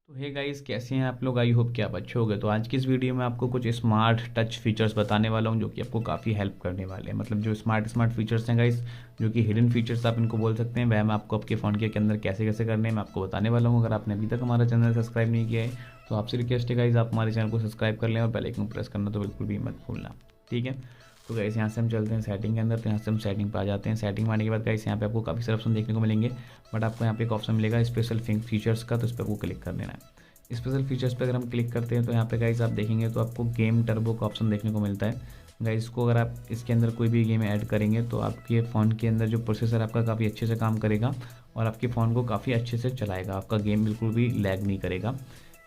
तो hey guys, कैसे हैं आप लोग। आई होप कि आप अच्छे होंगे। तो आज की इस वीडियो में आपको कुछ स्मार्ट टच फीचर्स बताने वाला हूं जो कि आपको काफ़ी हेल्प करने वाले हैं। मतलब जो स्मार्ट फीचर्स हैं गाइस, जो कि हिडन फीचर्स आप इनको बोल सकते हैं, वह मैं आपको आपके फ़ोन के अंदर कैसे कैसे करने हैं मैं आपको बताने वाला हूँ। अगर आपने अभी तक हमारा चैनल सब्सक्राइब नहीं किया है तो आपसे रिक्वेस्ट है गाइस, आप हमारे चैनल को सब्सक्राइब कर लें और बेल आइकन प्रेस करना तो बिल्कुल भी मत भूलना, ठीक है। तो गाइस यहाँ से हम चलते हैं सेटिंग के अंदर। तो यहाँ से हम सेटिंग पर आ जाते हैं। सेटिंग में आने के बाद गाइस यहाँ पे आपको काफ़ी सारे ऑप्शन देखने को मिलेंगे, बट आपको यहाँ पे एक ऑप्शन मिलेगा स्पेशल फीचर्स का, तो इस पर आपको क्लिक कर देना है। स्पेशल फीचर्स पे अगर हम क्लिक करते हैं तो यहाँ पे गाइस आप देखेंगे तो आपको गेम टर्बो का ऑप्शन देखने को मिलता है। गाइस को अगर आप इसके अंदर कोई भी गेम ऐड करेंगे तो आपके फ़ोन के अंदर जो प्रोसेसर आपका काफ़ी अच्छे से काम करेगा और आपके फ़ोन को काफ़ी अच्छे से चलाएगा, आपका गेम बिल्कुल भी लैग नहीं करेगा।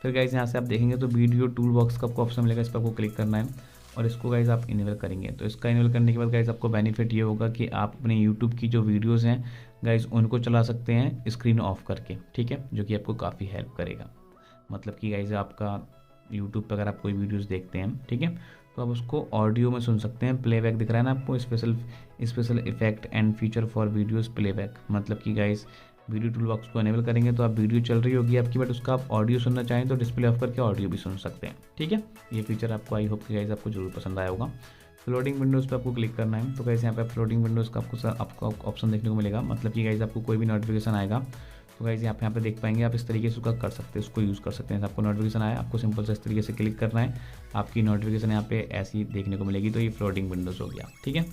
फिर गाइस यहाँ से आप देखेंगे तो वीडियो टूल बॉक्स का आपको ऑप्शन मिलेगा, इस पर आपको क्लिक करना है और इसको गाइस आप इनेबल करेंगे। तो इसका इनेबल करने के बाद गाइस आपको बेनिफिट ये होगा कि आप अपने यूट्यूब की जो वीडियोज़ हैं गाइस उनको चला सकते हैं स्क्रीन ऑफ करके, ठीक है, जो कि आपको काफ़ी हेल्प करेगा। मतलब कि गाइस आपका यूट्यूब पर अगर आप कोई वीडियोस देखते हैं, ठीक है, तो आप उसको ऑडियो में सुन सकते हैं। प्लेबैक दिख रहा है ना आपको, special effect and feature for videos playback. मतलब कि गाइस वीडियो टूल बॉक्स को एनेबल करेंगे तो आप वीडियो चल रही होगी आपकी, बट उसका आप ऑडियो सुनना चाहें तो डिस्प्ले ऑफ करके ऑडियो भी सुन सकते हैं, ठीक है। ये फीचर आपको आई होप कि गाइस आपको जरूर पसंद आया होगा। फ्लोटिंग विंडोज़ पे आपको क्लिक करना है। तो गाइस यहाँ पे फ्लोटिंग विंडोज़ का आपको ऑप्शन देखने को मिलेगा। मतलब कि गाइस आपको कोई भी नोटिफिकेशन आएगा तो गाइस यहाँ पे देख पाएंगे आप, इस तरीके से उसका कर सकते हैं, उसको यूज़ कर सकते हैं। आपको नोटिफिकेशन आया, आपको सिंपल से इस तरीके से क्लिक करना है, आपकी नोटिफिकेशन यहाँ पे ऐसी देखने को मिलेगी। तो ये फ्लोटिंग विंडोज़ हो गया, ठीक है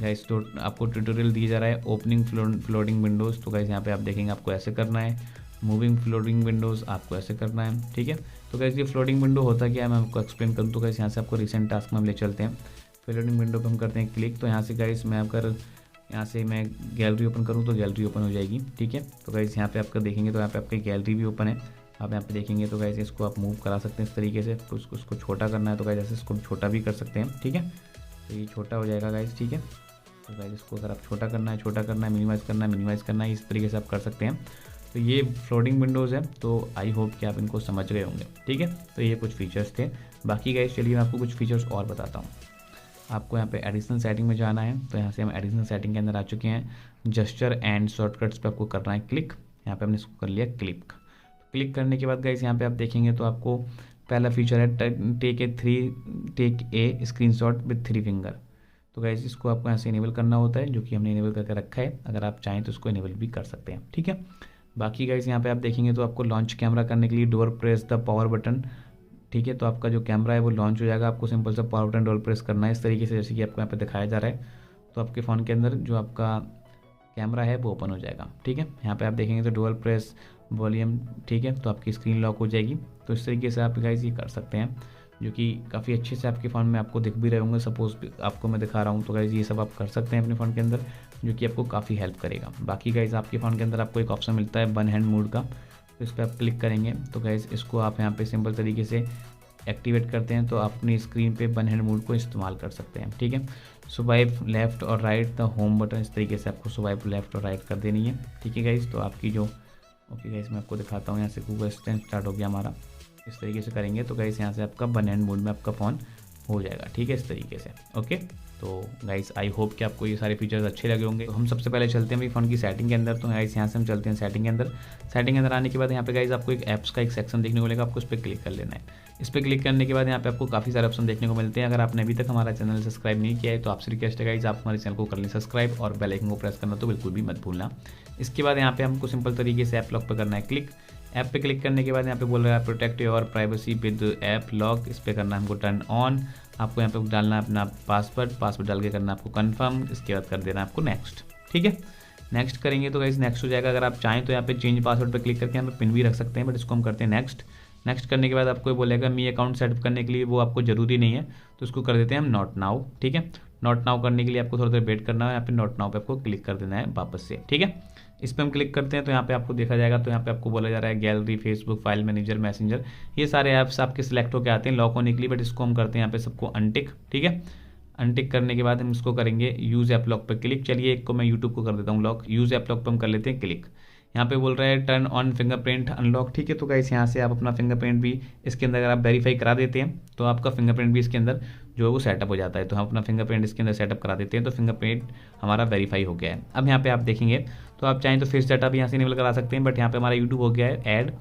गाइस। तो आपको ट्यूटोरियल दिया जा रहा है ओपनिंग फ्लोटिंग विंडोज़। तो गाइस यहाँ पे आप देखेंगे आपको ऐसे करना है, मूविंग फ्लोटिंग विंडोज़ आपको ऐसे करना है, ठीक है। तो गाइस ये फ्लोटिंग विंडो होता क्या है मैं आपको एक्सप्लेन करूँ। तो गाइस यहाँ से आपको रिसेंट टास्क में हम ले चलते हैं। फ्लोटिंग विंडो पर हम करते हैं क्लिक। तो यहाँ से गाइस मैं अगर यहाँ से मैं गैलरी ओपन करूँ तो गैलरी ओपन हो जाएगी, ठीक है। तो गाइस यहाँ पे आपका देखेंगे तो यहाँ पे आपकी गैलरी भी ओपन है। आप यहाँ पे देखेंगे तो गाइस इसको आप मूव करा सकते हैं इस तरीके से। तो उसको छोटा करना है तो गाइस ऐसे इसको छोटा भी कर सकते हैं, ठीक है। तो ये छोटा हो जाएगा गाइस, ठीक है। तो गाइस इसको अगर आप छोटा करना है, मिनिमाइज़ करना है, इस तरीके से आप कर सकते हैं। तो ये फ्लोटिंग विंडोज़ है। तो आई होप कि आप इनको समझ गए होंगे, ठीक है। तो ये कुछ फीचर्स थे। बाकी गाइस चलिए मैं आपको कुछ फीचर्स और बताता हूँ। आपको यहाँ पे एडिशनल सेटिंग में जाना है। तो यहाँ से हम एडिशनल सेटिंग के अंदर आ चुके हैं। जस्चर एंड शॉर्टकट्स पे आपको करना है क्लिक। यहाँ पे हमने इसको कर लिया क्लिक। क्लिक करने के बाद गाइस यहाँ पे आप देखेंगे तो आपको पहला फीचर है take a screenshot with 3 finger. तो गाइस इसको आपको यहाँ से इनेबल करना होता है, जो कि हमने इनेबल करके रखा है। अगर आप चाहें तो इसको इनेबल भी कर सकते हैं, ठीक है। बाकी गाइस यहाँ पे आप देखेंगे तो आपको लॉन्च कैमरा करने के लिए door press the power button, ठीक है। तो आपका जो कैमरा है वो लॉन्च हो जाएगा। आपको सिंपल सा पावर बटन डबल प्रेस करना है इस तरीके से, जैसे कि आपको यहाँ पे दिखाया जा रहा है। तो आपके फ़ोन के अंदर जो आपका कैमरा है वो ओपन हो जाएगा, ठीक है। यहाँ पे आप देखेंगे तो डबल प्रेस वॉल्यूम, ठीक है। तो आपकी स्क्रीन लॉक हो जाएगी। तो इस तरीके से आप गाइस ये कर सकते हैं, जो कि काफ़ी अच्छे से आपके फ़ोन में आपको दिख भी रहे होंगे। सपोज आपको मैं दिखा रहा हूँ, तो गाइस ये सब आप कर सकते हैं अपने फ़ोन के अंदर, जो कि आपको काफ़ी हेल्प करेगा। बाकी गाइस आपके फ़ोन के अंदर आपको एक ऑप्शन मिलता है वन हैंड मोड का। तो इस पर आप क्लिक करेंगे तो गाइस इसको आप यहाँ पे सिंपल तरीके से एक्टिवेट करते हैं तो आप अपनी स्क्रीन पे वन हैंड मोड को इस्तेमाल कर सकते हैं, ठीक है। स्वाइप लेफ्ट और राइट द होम बटन, इस तरीके से आपको स्वाइप लेफ्ट और राइट कर देनी है, ठीक है गाइस। तो आपकी जो ओके गाइस मैं आपको दिखाता हूँ। यहाँ से गूगल असिस्टेंट स्टार्ट हो गया हमारा। इस तरीके से करेंगे तो गाइस यहाँ से आपका वन हैंड मोड में आपका फ़ोन हो जाएगा, ठीक है, इस तरीके से। ओके तो गाइस आई होप कि आपको ये सारे फीचर्स अच्छे लगे होंगे। तो हम सबसे पहले चलते हैं अपनी फ़ोन की सेटिंग के अंदर। तो गाइस यहाँ से हम चलते हैं सेटिंग के अंदर। सेटिंग के अंदर आने के बाद यहाँ पे गाइस आपको एक ऐप्स का एक सेक्शन देखने को मिलेगा, आपको उस पर क्लिक कर लेना है। इस पर क्लिक करने के बाद यहाँ पे आपको काफ़ी सारे ऑप्शन देखने को मिलते हैं। अगर आपने अभी तक हमारा चैनल सब्सक्राइब नहीं किया है तो आपसे रिक्वेस्ट है गाइस, आप हमारे चैनल को कर लें सब्सक्राइब और बेल आइकन को प्रेस करना तो बिल्कुल भी मत भूलना। इसके बाद यहाँ पे हमको सिंपल तरीके से ऐप लॉक पर करना है क्लिक। ऐप पे क्लिक करने के बाद यहाँ पे बोल रहा है protect your privacy with app lock. इस पर करना है हमको टर्न ऑन। आपको यहाँ पे डालना है अपना पासवर्ड डाल के करना है आपको कंफर्म। इसके बाद कर देना है आपको नेक्स्ट, ठीक है। नेक्स्ट करेंगे तो गाइस नेक्स्ट हो जाएगा। अगर आप चाहें तो यहाँ पे चेंज पासवर्ड पे क्लिक करके यहाँ पे पिन भी रख सकते हैं, बट इसको हम करते हैं नेक्स्ट। नेक्स्ट करने के बाद आपको ये बोलेगा मी अकाउंट सेटअप करने के लिए, वो आपको जरूरी नहीं है, तो इसको कर देते हैं हम नॉट नाउ, ठीक है। नॉट नाउ करने के लिए आपको थोड़ा देर वेट करना है। यहाँ पे नॉट नाउ पे आपको क्लिक कर देना है वापस से, ठीक है। इस पर हम क्लिक करते हैं तो यहाँ पे आपको देखा जाएगा। तो यहाँ पे आपको बोला जा रहा है gallery, Facebook, file manager, messenger, ये सारे ऐप्स आपके सिलेक्ट होकर आते हैं लॉक होने के लिए, बट इसको हम करते हैं यहाँ पे सबको अनटिक, ठीक है। अनटिक करने के बाद हम इसको करेंगे यूज़ ऐप लॉक पर क्लिक। चलिए एक को मैं यूट्यूब को कर देता हूँ लॉक। यूज़ ऐप लॉक पर हम कर लेते हैं क्लिक। यहाँ पे बोल रहा है टर्न ऑन फिंगरप्रिंट अनलॉक, ठीक है। तो गाइस यहाँ से आप अपना फिंगरप्रिंट भी इसके अंदर अगर आप वेरीफाई करा देते हैं तो आपका फिंगरप्रिंट भी इसके अंदर जो है वो सेटअप हो जाता है। तो हम अपना फिंगरप्रिंट इसके अंदर सेटअप करा देते हैं तो फिंगरप्रिंट हमारा वेरीफाई हो गया है। अब यहाँ पे आप देखेंगे तो आप चाहें तो फेस डाटा भी यहाँ से इनेबल करा सकते हैं, बट यहाँ पे हमारा यूट्यूब हो गया है ऐड।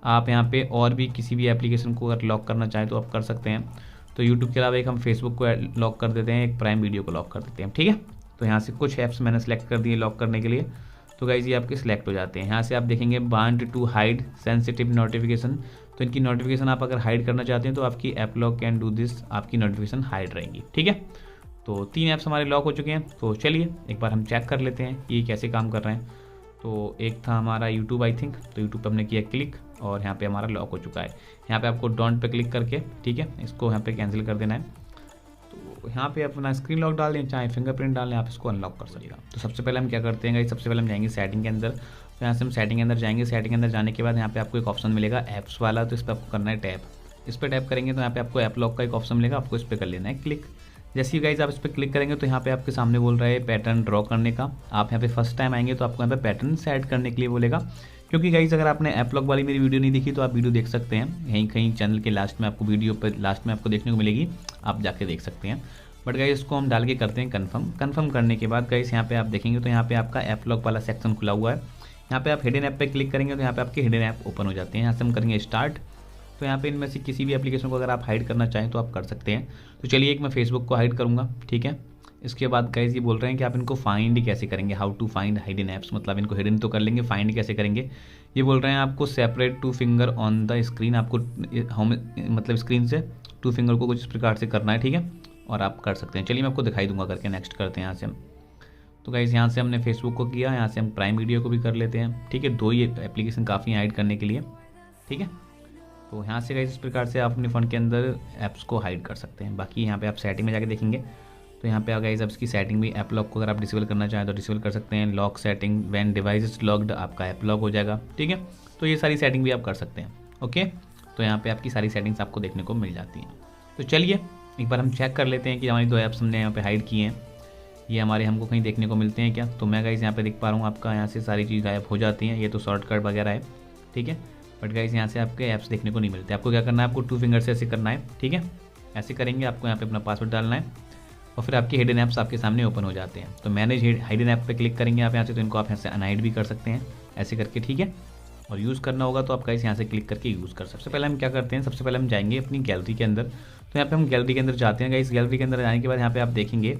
आप यहाँ पे और भी किसी भी एप्लीकेशन को अगर लॉक करना चाहें तो आप कर सकते हैं। तो यूट्यूब के अलावा एक हम फेसबुक को लॉक कर देते हैं, एक प्राइम वीडियो को लॉक कर देते हैं, ठीक है। तो यहाँ से कुछ ऐप्स मैंने सेलेक्ट कर दिए लॉक करने के लिए, तो गाइज ये आपके सिलेक्ट हो जाते हैं। यहाँ से आप देखेंगे want to hide sensitive notification, तो इनकी नोटिफिकेशन आप अगर हाइड करना चाहते हैं तो आपकी app lock can do this, आपकी नोटिफिकेशन हाइड रहेंगी, ठीक है। तो 3 ऐप्स हमारे लॉक हो चुके हैं। तो चलिए एक बार हम चेक कर लेते हैं ये कैसे काम कर रहे हैं। तो एक था हमारा यूट्यूब आई थिंक, तो यूट्यूब पे हमने किया क्लिक और यहाँ पे हमारा लॉक हो चुका है। यहाँ पे आपको डोंट पे क्लिक करके, ठीक है, इसको यहाँ पे कैंसिल कर देना है। तो यहाँ पे अपना स्क्रीन लॉक डाल दें, चाहे फिंगरप्रिंट डाल दें, आप इसको अनलॉक कर सकेगा। तो सबसे पहले हम क्या करते हैं, सबसे पहले हम जाएंगे सेटिंग के अंदर। तो यहाँ से हम सेटिंग के अंदर जाएंगे। सेटिंग के अंदर जाने के बाद यहाँ पे आपको एक ऑप्शन मिलेगा ऐप्स वाला, तो इस पर आपको करना है टैप। इस पर टैप करेंगे तो यहाँ पे आपको ऐप लॉक का एक ऑप्शन मिलेगा, आपको इस पर कर लेना है क्लिक। जैसे ही गाइज आप इस पर क्लिक करेंगे तो यहाँ पे आपके सामने बोल रहा है पैटर्न ड्रॉ करने का। आप यहाँ पे फर्स्ट टाइम आएंगे तो आपको यहाँ पे पैटर्न सेट करने के लिए बोलेगा, क्योंकि गाइज अगर आपने ऐप लॉक वाली मेरी वीडियो नहीं देखी तो आप वीडियो देख सकते हैं, यहीं कहीं चैनल के लास्ट में आपको वीडियो पर लास्ट में आपको देखने को मिलेगी, आप जाके देख सकते हैं। बट गाइज इसको हम डाल के करते हैं कन्फर्म। कन्फर्म करने के बाद गाइज यहाँ पे आप देखेंगे तो यहाँ पे आपका ऐप लॉक वाला सेक्शन खुला हुआ है। यहाँ पे आप हिडन ऐप पे क्लिक करेंगे तो यहाँ पे आपके हिडन ऐप ओपन हो जाते हैं। यहाँ से हम करेंगे स्टार्ट। तो यहाँ पे इनमें से किसी भी एप्लीकेशन को अगर आप हाइड करना चाहें तो आप कर सकते हैं। तो चलिए एक मैं फेसबुक को हाइड करूँगा, ठीक है। इसके बाद गाइज ये बोल रहे हैं कि आप इनको फाइंड कैसे करेंगे, how to find hidden apps, मतलब इनको हिडन तो कर लेंगे, फाइंड कैसे करेंगे। ये बोल रहे हैं आपको separate 2 finger on the screen, आपको मतलब स्क्रीन से 2 फिंगर को कुछ इस प्रकार से करना है, ठीक है, और आप कर सकते हैं। चलिए मैं आपको दिखाई दूंगा करके। नेक्स्ट करते हैं यहाँ से हम। तो गाइज यहाँ से हमने फेसबुक को किया, यहाँ से हम प्राइम वीडियो को भी कर लेते हैं, ठीक है। 2 ही एप्लीकेशन काफ़ी हाइड करने के लिए, ठीक है। तो यहाँ से गाइज इस प्रकार से आप अपने फ़ोन के अंदर ऐप्स को हाइड कर सकते हैं। बाकी यहाँ पे आप सेटिंग में जाके देखेंगे तो यहाँ पे गाइज आप इसकी सेटिंग भी ऐप लॉक को अगर आप डिसेबल करना चाहें तो डिसेबल कर सकते हैं। Lock setting when device is locked, आपका ऐप लॉक हो जाएगा, ठीक है। तो ये सारी सेटिंग भी आप कर सकते हैं, ओके। तो यहाँ पे आपकी सारी सेटिंग्स आपको देखने को मिल जाती हैं। तो चलिए एक बार हम चेक कर लेते हैं कि हमारी 2 ऐप्स हमने यहाँ पे हाइड किए हैं, ये हमारे हमको कहीं देखने को मिलते हैं क्या। तो मैं गाइज यहाँ पे देख पा रहा हूँ आपका यहाँ से सारी चीज़ गायब हो जाती हैं। ये तो शॉर्टकट वगैरह है, ठीक है। बट गाइज यहाँ से आपके ऐप्स देखने को नहीं मिलते। आपको क्या करना है, आपको 2 फिंगर से ऐसे करना है, ठीक है। ऐसे करेंगे, आपको यहाँ पे अपना पासवर्ड डालना है और फिर आपके हिडन ऐप्स आपके सामने ओपन हो जाते हैं। तो मैनेज हिडन ऐप पे क्लिक करेंगे आप यहाँ से, तो इनको आप यहाँ से अनहाइड भी कर सकते हैं ऐसे करके, ठीक है। और यूज़ करना होगा तो आप गाइस यहाँ से क्लिक करके यूज़ कर। सबसे पहले हम क्या करते हैं, सबसे पहले हम जाएंगे अपनी गैलरी के अंदर। तो यहाँ पे हम गैलरी के अंदर जाते हैं गाइस। गैलरी के अंदर जाने के बाद यहाँ पे आप देखेंगे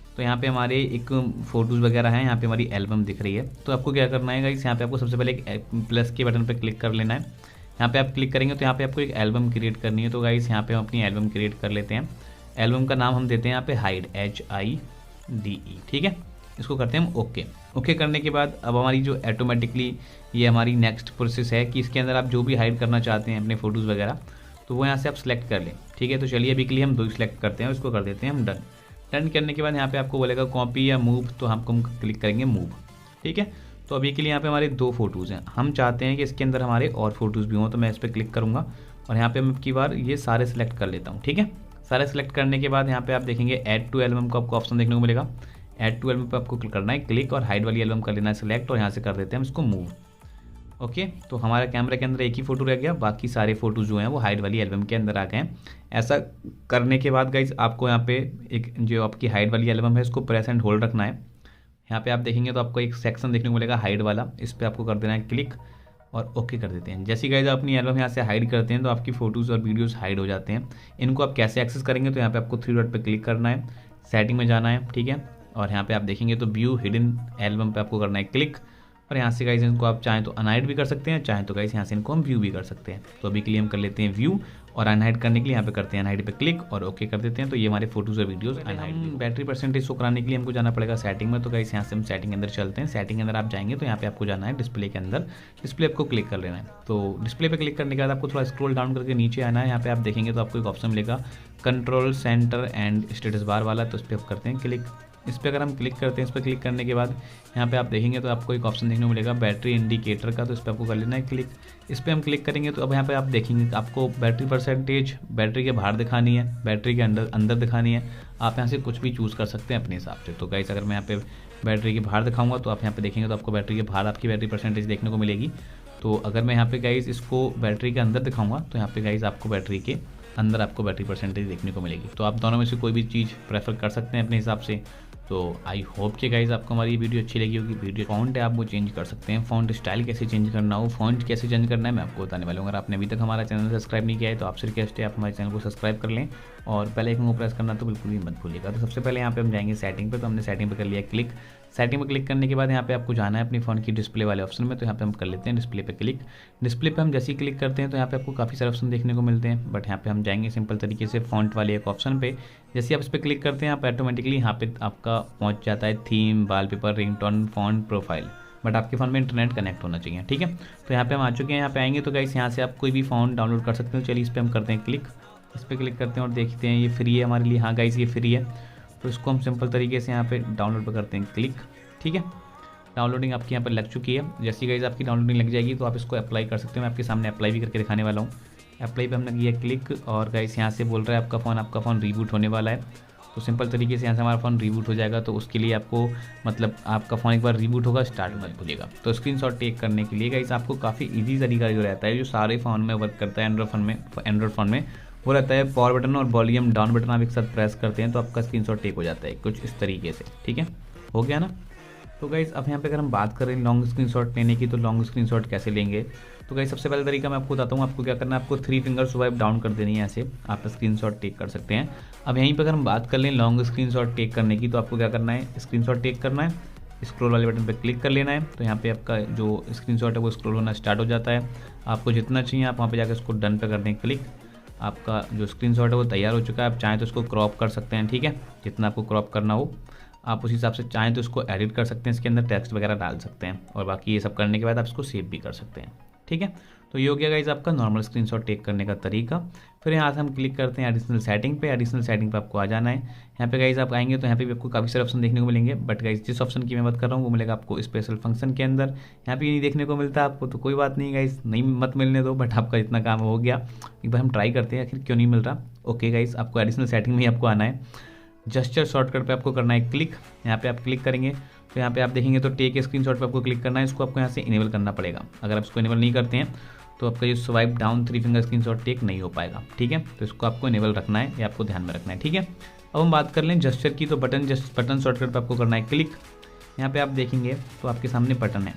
तो यहाँ पे हमारे एक फ़ोटोज़ वगैरह हैं, यहाँ पे हमारी एल्बम दिख रही है। तो आपको क्या करना है गाइस, यहाँ पे आपको सबसे पहले एक प्लस के बटन पर क्लिक कर लेना है। यहाँ पे आप क्लिक करेंगे तो यहाँ पे आपको एक एल्बम क्रिएट करनी है। तो गाइस यहाँ पे हम अपनी एल्बम क्रिएट कर लेते हैं। एल्बम का नाम हम देते हैं यहाँ पे हाइड, HIDE, ठीक है। इसको करते हैं हम ओके। ओके करने के बाद अब हमारी जो ऑटोमेटिकली ये हमारी नेक्स्ट प्रोसेस है कि इसके अंदर आप जो भी हाइड करना चाहते हैं अपने फ़ोटोज़ वगैरह, तो वो यहाँ से आप सिलेक्ट कर लें, ठीक है। तो चलिए अभी के लिए हम 2 सिलेक्ट करते हैं, उसको कर देते हैं हम डन। डन करने के बाद यहाँ पे आपको बोलेगा कॉपी या मूव, तो हमको हम क्लिक करेंगे मूव, ठीक है। तो अभी के लिए यहाँ पे हमारे 2 फ़ोटोज़ हैं। हम चाहते हैं कि इसके अंदर हमारे और फोटोज़ भी हों, तो मैं इस पर क्लिक करूँगा और यहाँ पे मैं अब की बार ये सारे सिलेक्ट कर लेता हूँ, ठीक है। सारे सिलेक्ट करने के बाद यहाँ पे आप देखेंगे ऐड टू एल्बम का आपको ऑप्शन देखने को मिलेगा। ऐड टू एल्बम पे आपको क्लिक करना है क्लिक और हाइड वाली एल्बम कर लेना है सिलेक्ट और यहाँ से कर देते हैं हम इसको मूव, ओके। तो हमारा कैमरा के अंदर एक ही फ़ोटो रह गया, बाकी सारे फ़ोटोज़ जो हैं वो हाइड वाली एल्बम के अंदर आ गए हैं। ऐसा करने के बाद गाइज आपको यहाँ पे एक जो आपकी हाइड वाली एल्बम है इसको प्रेस एंड होल्ड रखना है। यहाँ पे आप देखेंगे तो आपको एक सेक्शन देखने को मिलेगा हाइड वाला, इस पर आपको कर देना है क्लिक और ओके कर देते हैं। जैसे गाइज आप अपनी एल्बम यहाँ से हाइड करते हैं तो आपकी फ़ोटोज़ और वीडियोस हाइड हो जाते हैं। इनको आप कैसे एक्सेस करेंगे, तो यहाँ पे आपको 3 डॉट पे क्लिक करना है, सेटिंग में जाना है, ठीक है। और यहाँ पे आप देखेंगे तो व्यू हिडन एल्बम पे आपको करना है क्लिक और यहाँ से गाइज इनको आप चाहें तो अनहाइड भी कर सकते हैं, चाहें तो गाइज यहाँ से इनको हम व्यू भी कर सकते हैं। तो अभी के लिए हम कर लेते हैं व्यू और अनहाइड करने के लिए यहाँ पे करते हैं अनहाइड पे क्लिक और ओके कर देते हैं। तो ये हमारे फोटोज़ और videos unhide. Battery percentage show कराने के लिए हमको जाना पड़ेगा सेटिंग में। तो गाइस यहाँ से हम सेटिंग के अंदर चलते हैं। सेटिंग के अंदर आप जाएंगे तो यहाँ पे आपको जाना है डिस्प्ले के अंदर, डिस्प्ले आपको क्लिक कर लेना है। तो डिस्प्ले पे क्लिक करने के बाद आपको थोड़ा स्क्रॉल डाउन करके नीचे आना है। यहाँ पे आप देखेंगे तो आपको एक ऑप्शन मिलेगा control centre and status bar वाला, तो इस पर आप करते हैं क्लिक। इस पर अगर हम क्लिक करते हैं, इस पर क्लिक करने के बाद यहाँ पे आप देखेंगे तो आपको एक ऑप्शन देखने को मिलेगा बैटरी इंडिकेटर का, तो इस पर आपको कर लेना है क्लिक। इस पर हम क्लिक करेंगे तो अब यहाँ पे आप देखेंगे आपको बैटरी परसेंटेज बैटरी के बाहर दिखानी है, बैटरी के अंदर दिखानी है। आप यहाँ से कुछ भी चूज़ कर सकते हैं अपने हिसाब से। तो गाइस अगर मैं यहाँ पे बैटरी के बाहर दिखाऊंगा तो आप यहाँ पे देखेंगे तो आपको बैटरी के बाहर आपकी बैटरी परसेंटेज देखने को मिलेगी। तो अगर मैं यहाँ पे गाइस इसको बैटरी के अंदर दिखाऊंगा तो यहाँ पे गाइस आपको बैटरी के अंदर आपको बैटरी परसेंटेज देखने को मिलेगी। तो आप दोनों में से कोई भी चीज़ प्रेफर कर सकते हैं अपने हिसाब से। तो आई होप कि गाइज आपको हमारी ये वीडियो अच्छी लगी होगी। वीडियो फॉन्ट है आप वो चेंज कर सकते हैं, फॉन्ट स्टाइल कैसे चेंज करना हो, फॉन्ट कैसे चेंज करना है मैं आपको बताने वाला हूँ। अगर आपने अभी तक हमारा चैनल सब्सक्राइब नहीं किया है तो आपसे रिक्वेस्ट है आप हमारे चैनल को सब्सक्राइब कर लें और बेल आइकन को प्रेस करना तो बिल्कुल भी मत भूलिएगा। तो सबसे पहले यहाँ पे हम जाएंगे सेटिंग पे, तो हमने सेटिंग पे कर लिया क्लिक। सेटिंग पे क्लिक करने के बाद यहाँ पे आपको जाना है अपनी फ़ोन की डिस्प्ले वाले ऑप्शन में, तो यहाँ पे हम कर लेते हैं डिस्प्ले पे क्लिक। डिस्प्ले पे हम जैसे ही क्लिक करते हैं तो यहाँ पे आपको काफ़ी सारे ऑप्शन देखने को मिलते हैं, बट यहाँ पे हम जाएंगे सिंपल तरीके से फॉन्ट वाले एक ऑप्शन पे। जैसे आप इस पर क्लिक करते हैं आप ऑटोमेटिकली यहाँ पे आपका पहुँच जाता है theme, wallpaper, ringtone, font, profile. But आपके फ़ोन में इंटरनेट कनेक्ट होना चाहिए, ठीक है। तो यहाँ पे हम आ चुके हैं, यहाँ पे आएंगे तो गाइस यहाँ से आप कोई भी फ़ॉन्ट डाउनलोड कर सकते हो। चलिए इस पर हम करते हैं क्लिक। इस पर क्लिक करते हैं और देखते हैं ये फ्री है हमारे लिए। हाँ गाइस ये फ्री है, तो इसको हम सिंपल तरीके से यहाँ पे डाउनलोड पर करते हैं क्लिक, ठीक है। डाउनलोडिंग आपकी यहाँ पर लग चुकी है। जैसे ही गाइस आपकी डाउनलोडिंग लग जाएगी तो आप इसको अप्लाई कर सकते हो। मैं आपके सामने अप्लाई भी करके दिखाने वाला हूँ। अप्लाई पे हमने किया क्लिक और गाइस यहाँ से बोल रहा है आपका फ़ोन रीबूट होने वाला है। तो सिंपल तरीके से यहाँ से हमारा फ़ोन रीबूट हो जाएगा, तो उसके लिए आपको मतलब आपका फ़ोन एक बार रीबूट होगा, स्टार्ट मत भूलिएगा। तो स्क्रीनशॉट टेक करने के लिए गाइस आपको काफ़ी इजी तरीका जो रहता है, जो सारे फ़ोन में वर्क करता है एंड्रॉयड फ़ोन में, वो रहता है पावर बटन और वॉल्यूम डाउन बटन आप एक साथ प्रेस करते हैं तो आपका स्क्रीनशॉट टेक हो जाता है कुछ इस तरीके से, ठीक है। हो गया ना। तो गाइस अब यहाँ पे अगर हम बात करें लॉन्ग स्क्रीनशॉट लेने की, तो लॉन्ग स्क्रीनशॉट कैसे लेंगे। तो गाइस सबसे पहला तरीका मैं आपको बताता हूँ। आपको क्या करना है, आपको 3 फिंगर स्वाइप डाउन कर देनी है, ऐसे आप स्क्रीनशॉट टेक कर सकते हैं। अब यहीं पर अगर हम बात कर लें लॉन्ग स्क्रीनशॉट टेक करने की, तो आपको क्या करना है, स्क्रीनशॉट टेक करना है, स्क्रॉल वाले बटन पर क्लिक कर लेना है। तो यहाँ पे आपका जो स्क्रीनशॉट है वो स्क्रॉल होना स्टार्ट हो जाता है। आपको जितना चाहिए आप वहाँ पे जाकर इसको डन पे कर दें क्लिक। आपका जो स्क्रीनशॉट है वो तैयार हो चुका है। आप चाहें तो इसको क्रॉप कर सकते हैं, ठीक है, जितना आपको क्रॉप करना हो आप उस हिसाब से चाहें तो इसको एडिट कर सकते हैं, इसके अंदर टेक्स्ट वगैरह डाल सकते हैं और बाकी ये सब करने के बाद आप इसको सेव भी कर सकते हैं, ठीक है। तो ये हो गया गाइस आपका नॉर्मल स्क्रीनशॉट टेक करने का तरीका। फिर यहाँ से हम क्लिक करते हैं एडिशनल सेटिंग पे। एडिशनल सेटिंग पे आपको आ जाना है। यहाँ पे गाइस आप आएंगे तो यहाँ पे भी आपको काफ़ी सारे ऑप्शन देखने को मिलेंगे, बट गाइस जिस ऑप्शन की मैं बात कर रहा हूँ वो मिलेगा आपको स्पेशल फंक्शन के अंदर। यहाँ पे ये नहीं देखने को मिलता आपको, तो कोई बात नहीं गाइस, नहीं मत मिलने दो, बट आपका इतना काम हो गया। एक बार हम ट्राई करते हैं आखिर क्यों नहीं मिल रहा। ओके गाइस आपको एडिशनल सेटिंग में ही आपको आना है, जेस्चर शॉर्टकट पे आपको करना है क्लिक। यहाँ पे आप क्लिक करेंगे तो यहाँ पे आप देखेंगे तो टेक स्क्रीनशॉट पे आपको क्लिक करना है। इसको आपको यहाँ से इनेबल करना पड़ेगा। अगर आप इसको इनेबल नहीं करते हैं तो आपका ये swipe down 3 finger screenshot take नहीं हो पाएगा, ठीक है। तो इसको आपको इनेबल रखना है, ये आपको ध्यान में रखना है, ठीक है। अब हम बात कर लें जेस्चर की, तो बटन शॉर्टकट पर आपको करना है क्लिक। यहाँ पे आप देखेंगे तो आपके सामने बटन है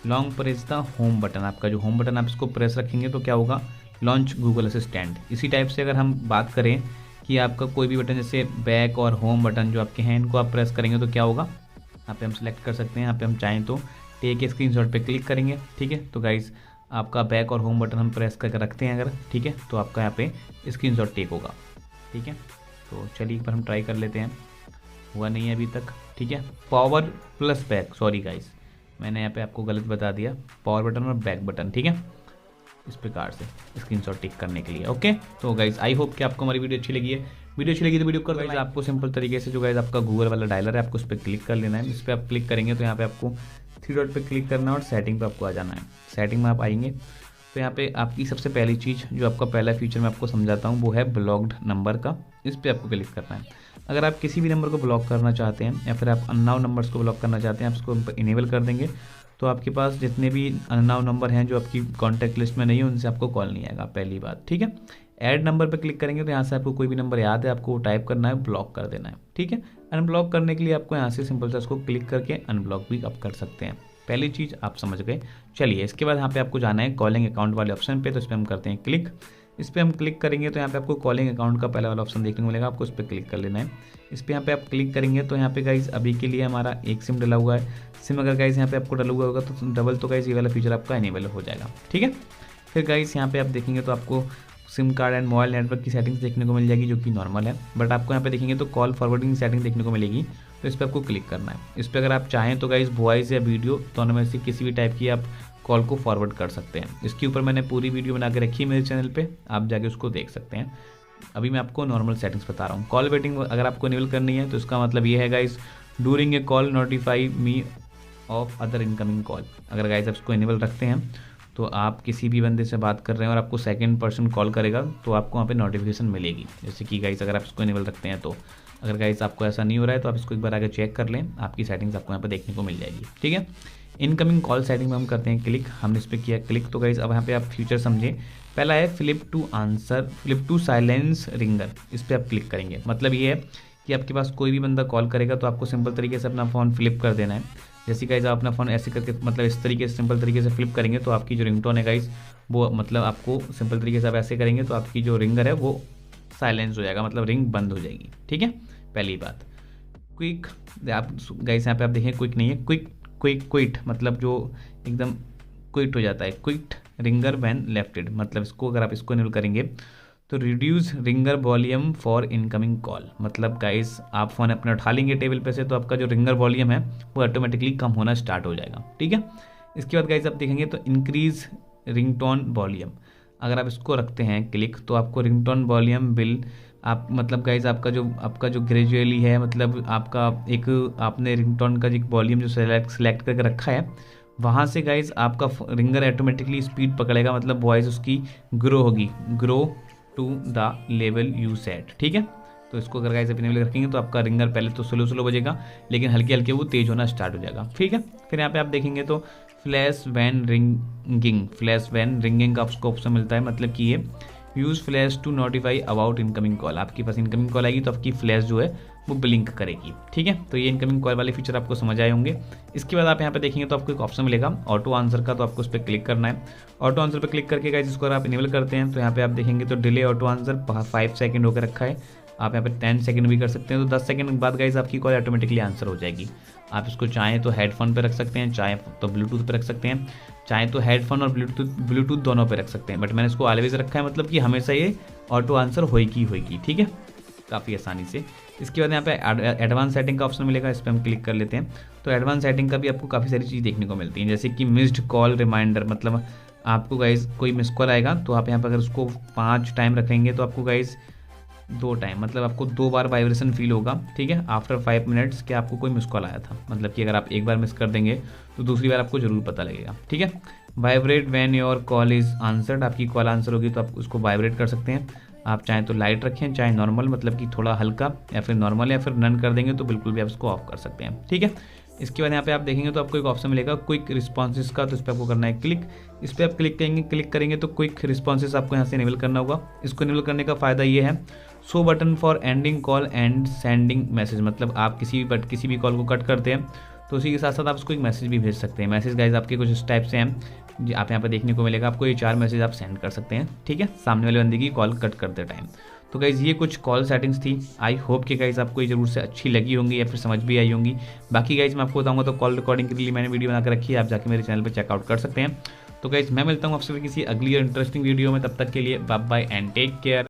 long press the home button. आपका जो होम बटन आप इसको प्रेस रखेंगे तो क्या होगा, लॉन्च गूगल असिस्टेंट। इसी टाइप से अगर हम बात करें कि आपका कोई भी बटन जैसे बैक और होम बटन जो आपके हैं इनको आप प्रेस करेंगे तो क्या होगा, यहाँ पे हम सेलेक्ट कर सकते हैं। यहाँ पे हम चाहें तो टेक स्क्रीनशॉट पे क्लिक करेंगे, ठीक है। तो गाइस आपका बैक और होम बटन हम प्रेस करके रखते हैं अगर, ठीक है, तो आपका यहाँ पे स्क्रीनशॉट टेक होगा, ठीक है। तो चलिए एक बार हम ट्राई कर लेते हैं, हुआ नहीं है अभी तक, ठीक है। Power plus back, sorry guys मैंने यहाँ पे आपको गलत बता दिया, पावर बटन और बैक बटन, ठीक है, इस प्रकार से स्क्रीनशॉट टिक करने के लिए। ओके तो गाइज आई होप कि आपको हमारी वीडियो अच्छी लगी है। वीडियो अच्छी लगी तो वीडियो कर गाइज आपको सिंपल तरीके से जो गाइज आपका गूगल वाला डायलर है आपको उस पर क्लिक कर लेना है। इस पर आप क्लिक करेंगे तो यहाँ पे आपको 3 डॉट पे क्लिक करना है और सेटिंग पे आपको आ जाना है। सेटिंग में आप आएंगे तो यहाँ पे आपकी सबसे पहली चीज़ जो आपका पहला फीचर मैं आपको समझाता हूँ वो है ब्लॉक्ड नंबर का। इस पर आपको क्लिक करना है। अगर आप किसी भी नंबर को ब्लॉक करना चाहते हैं या फिर आप अननोन नंबर्स को ब्लॉक करना चाहते हैं, आप इसको इनेबल कर देंगे तो आपके पास जितने भी अननोन नंबर हैं जो आपकी कॉन्टैक्ट लिस्ट में नहीं है उनसे आपको कॉल नहीं आएगा, पहली बात, ठीक है। ऐड नंबर पर क्लिक करेंगे तो यहाँ से आपको कोई भी नंबर याद है आपको टाइप करना है, ब्लॉक कर देना है, ठीक है। अनब्लॉक करने के लिए आपको यहाँ से सिंपल सा इसको क्लिक करके अनब्लॉक भी आप कर सकते हैं। पहली चीज़ आप समझ गए। चलिए इसके बाद यहाँ पे आपको जाना है कॉलिंग अकाउंट वाले ऑप्शन पे, तो इस पर हम करते हैं क्लिक। इस पर हम क्लिक करेंगे तो यहाँ पे आपको कॉलिंग अकाउंट का पहला वाला ऑप्शन देखने को मिलेगा, आपको इस पर क्लिक कर लेना है। इस पर यहाँ पे आप क्लिक करेंगे तो यहाँ पे गाइज अभी के लिए हमारा एक सिम डला हुआ है। सिम अगर गाइज यहाँ पे आपको डला हुआ होगा तो डबल तो गाइज ये वाला फीचर आपका इनेबल हो जाएगा, ठीक है। फिर गाइज यहाँ पे आप देखेंगे तो आपको SIM card and mobile network की सेटिंग्स देखने को मिल जाएगी जो कि नॉर्मल है, बट आपको यहाँ पे देखेंगे तो कॉल फॉरवर्डिंग सेटिंग देखने को मिलेगी, तो इस पर आपको क्लिक करना है। इस पर अगर आप चाहें तो गाइज वॉइस या वीडियो दोनों में से किसी भी टाइप की आप कॉल को फॉरवर्ड कर सकते हैं। इसके ऊपर मैंने पूरी वीडियो बना के रखी है मेरे चैनल पे, आप जाके उसको देख सकते हैं। अभी मैं आपको नॉर्मल सेटिंग्स बता रहा हूँ। कॉल वेटिंग अगर आपको इनेबल करनी है तो इसका मतलब ये है guys during a call notify me of other incoming call. अगर गाइज आप इसको इनेबल रखते हैं तो आप किसी भी बंदे से बात कर रहे हैं और आपको सेकंड पर्सन कॉल करेगा तो आपको वहाँ पे नोटिफिकेशन मिलेगी। जैसे कि गाइज अगर आप इसको इनेबल रखते हैं तो, अगर गाइज आपको ऐसा नहीं हो रहा है तो आप इसको एक बार आगे चेक कर लें, आपकी सेटिंग्स आपको यहाँ पे देखने को मिल जाएगी, ठीक है। इनकमिंग कॉल सेटिंग में हम करते हैं क्लिक। हमने इस पर किया क्लिक तो गाइज अब यहाँ पे आप फ्यूचर समझें। पहला है flip to answer, flip to silence ringer, इस पर आप क्लिक करेंगे। मतलब ये है कि आपके पास कोई भी बंदा कॉल करेगा तो आपको सिंपल तरीके से अपना फ़ोन फ्लिप कर देना है। जैसे गाइज आप अपना फ़ोन ऐसे करके मतलब इस तरीके से सिंपल तरीके से फ्लिप करेंगे तो आपकी जो रिंगटोन है गाइज वो मतलब आपको सिंपल तरीके से आप ऐसे करेंगे तो आपकी जो रिंगर है वो साइलेंस हो जाएगा, मतलब रिंग बंद हो जाएगी। ठीक है, पहली बात। क्विक, आप गाइस यहाँ पे आप देखें क्विक नहीं है, क्विट मतलब जो एकदम क्विट हो जाता है, क्विट रिंगर व्हेन लेफ्टेड, मतलब इसको अगर आप इसको इनेबल करेंगे तो reduce ringer volume for incoming call. मतलब गाइस आप फ़ोन अपने उठा लेंगे टेबल पे से तो आपका जो रिंगर वॉल्यूम है वो ऑटोमेटिकली कम होना स्टार्ट हो जाएगा। ठीक है, इसके बाद गाइस आप देखेंगे तो इंक्रीज रिंगटोन वॉल्यूम, अगर आप इसको रखते हैं क्लिक तो आपको रिंगटोन वॉल्यूम बिल आप मतलब गाइज आपका जो ग्रेजुअली है, मतलब आपका एक आपने रिंगटोन का जो वॉल्यूम जो सेलेक्ट करके रखा है वहाँ से गाइज आपका रिंगर ऑटोमेटिकली स्पीड पकड़ेगा, मतलब वॉइस उसकी ग्रो होगी, grow to the level you set. ठीक है, तो इसको अगर गाइज अपने लेवल रखेंगे तो आपका रिंगर पहले तो स्लो बजेगा लेकिन हल्के हल्के वो तेज होना स्टार्ट हो जाएगा। ठीक है, फिर यहाँ पे आप देखेंगे तो फ्लैश वैन रिंगिंग का आपको ऑप्शन मिलता है, मतलब कि ये use flash to notify about incoming call, आपके पास इनकमिंग कॉल आएगी तो आपकी फ्लैश जो है वो ब्लिंक करेगी। ठीक है, तो ये इनकमिंग कॉल वाले फीचर आपको समझ आए होंगे। इसके बाद आप यहाँ पे देखेंगे तो आपको एक ऑप्शन मिलेगा ऑटो आंसर का, तो आपको उस पर क्लिक करना है। ऑटो आंसर पर क्लिक करके गाइस इसको अगर आप इनेबल करते हैं तो यहाँ पे आप देखेंगे तो डिले ऑटो आंसर 5 सेकंड होकर रखा है, आप यहाँ पे 10 सेकंड भी कर सकते हैं, तो 10 सेकंड के बाद गाइस आपकी कॉल ऑटोमेटिकली आंसर हो जाएगी। आप इसको चाहें तो हेडफोन पे रख सकते हैं, चाहे तो ब्लूटूथ पे रख सकते हैं, चाहे तो हेडफोन और ब्लूटूथ दोनों पे रख सकते हैं, बट मैंने इसको ऑलवेज रखा है, मतलब कि हमेशा ये ऑटो आंसर होएगी। ठीक है, काफ़ी आसानी से। इसके बाद यहाँ पे एडवांस सेटिंग का ऑप्शन मिलेगा, इस पर हम क्लिक कर लेते हैं। तो एडवांस सेटिंग का भी आपको काफ़ी सारी चीज़ देखने को मिलती हैं, जैसे कि मिस्ड कॉल रिमाइंडर, मतलब आपको गाइज कोई मिस कॉल आएगा तो आप यहाँ पर अगर उसको 5 टाइम रखेंगे तो आपको गाइज 2 टाइम, मतलब आपको 2 बार वाइब्रेशन फील होगा। ठीक है, आफ्टर 5 मिनट्स कि आपको कोई मिस कॉल आया था, मतलब कि अगर आप एक बार मिस कर देंगे तो दूसरी बार आपको जरूर पता लगेगा। ठीक है, vibrate when your call is answered, आपकी कॉल आंसर होगी तो आप उसको वाइब्रेट कर सकते हैं। आप चाहें तो लाइट रखें, चाहे नॉर्मल, मतलब कि थोड़ा हल्का, या फिर नॉर्मल, या फिर नन कर देंगे तो बिल्कुल भी आप इसको ऑफ कर सकते हैं। ठीक है, इसके बाद यहाँ पे आप देखेंगे तो आपको एक ऑप्शन मिलेगा क्विक रिस्पॉन्सेस का, तो इस पर आपको करना है क्लिक। इस पर आप क्लिक करेंगे तो क्विक रिस्पॉन्सेस आपको यहाँ से इनेबल करना होगा। इसको इनेबल करने का फ़ायदा ये है, show button for ending call and sending message, मतलब आप किसी भी कॉल को कट करते हैं तो उसी के साथ साथ आप उसको एक मैसेज भी भेज सकते हैं। मैसेज गाइज आपके कुछ इस टाइप से हैं, आप यहाँ पे देखने को मिलेगा, आपको ये 4 मैसेज आप सेंड कर सकते हैं। ठीक है, सामने वाले बंदे की कॉल कट करते टाइम। तो गाइज़ ये कुछ कॉल सेटिंग्स थी, आई होप कि गाइज़ आपको ये जरूर से अच्छी लगी होंगी या फिर समझ भी आई होंगी। बाकी गाइज़ मैं आपको बताऊंगा तो कॉल रिकॉर्डिंग के लिए मैंने वीडियो बना कर रखी है, आप जाके मेरे चैनल पर चेकआउट कर सकते हैं। तो गाइज़ मैं मिलता हूँ आपसे किसी अगली और इंटरेस्टिंग वीडियो में, तब तक के लिए bye bye and take care.